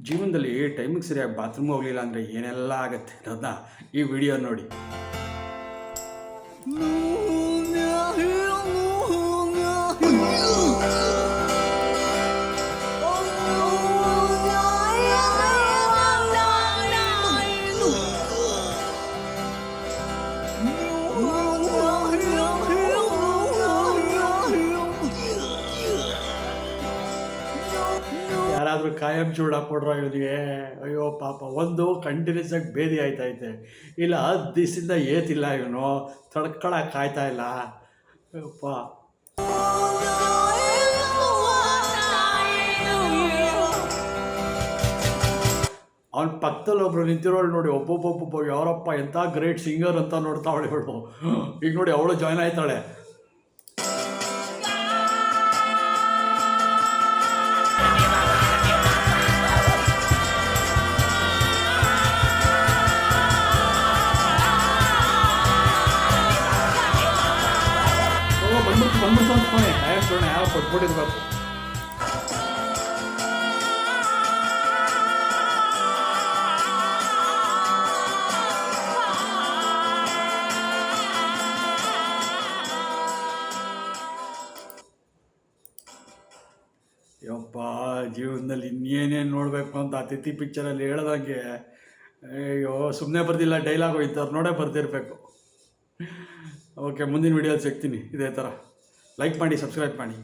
ಜೀವನದಲ್ಲಿ ಟೈಮಿಗೆ ಸರಿಯಾಗಿ ಬಾತ್ರೂಮ್ಗೆ ಹೋಗಲಿಲ್ಲ ಅಂದರೆ ಏನೆಲ್ಲ ಆಗುತ್ತೆ ಅನ್ನೋದನ್ನ ಈ ವಿಡಿಯೋ ನೋಡಿ. ಯಾರಾದರೂ ಕಾಯಂ ಚೂಡ ಕೊಡ್ರೋ ಇವನಿಗೆ. ಅಯ್ಯೋ ಪಾಪ, ಒಂದು ಕಂಟಿನ್ಯೂಸ್ ಆಗಿ ಬೇದಿ ಆಯ್ತೈತೆ, ಇಲ್ಲ 10 ದಿವಸದಿಂದ ಏತಿಲ್ಲ ಇವನು, ತಡ್ಕೊಳಕ್ಕೆ ಕಾಯ್ತಾ ಇಲ್ಲ. ಅಯ್ಯಪ್ಪ, ಅವನ ಪಕ್ಕದಲ್ಲಿ ಒಬ್ರು ನಿಂತಿರೋಳು ನೋಡಿ, ಒಬ್ಬೊಬ್ಬೊಬ್ಬೊಬ್ಬ ಯಾರಪ್ಪ ಎಂಥ ಗ್ರೇಟ್ ಸಿಂಗರ್ ಅಂತ ನೋಡ್ತಾವಳೆ ಇವಳು. ಈಗ ನೋಡಿ ಅವಳು ಜಾಯ್ನ್ ಆಯ್ತಾಳೆ. ಬಂದ್ಬಿಡ್ತು ಅಂದ್ಕೊಂಡೆ, ಟೈಮ್ ಯಾರೋ ಕೊಟ್ಬಿಟ್ಟಿರ್ಬೇಕು. ಯಪ್ಪ, ಜೀವನದಲ್ಲಿ ಇನ್ನೇನೇನು ನೋಡಬೇಕು ಅಂತ ಅತಿಥಿ ಪಿಕ್ಚರಲ್ಲಿ ಹೇಳ್ದಂಗೆ, ಅಯ್ಯೋ ಸುಮ್ಮನೆ ಬರ್ದಿಲ್ಲ, ಡೈಲಾಗು ಇಂಥವ್ರು ನೋಡೇ ಬರ್ದಿರಬೇಕು. ಓಕೆ, ಮುಂದಿನ ವೀಡಿಯೋದಲ್ಲಿ ಸಿಗ್ತೀನಿ ಇದೇ ಥರ. ಲೈಕ್ ಮಾಡಿ, ಸಬ್ಸ್ಕ್ರೈಬ್ ಮಾಡಿ.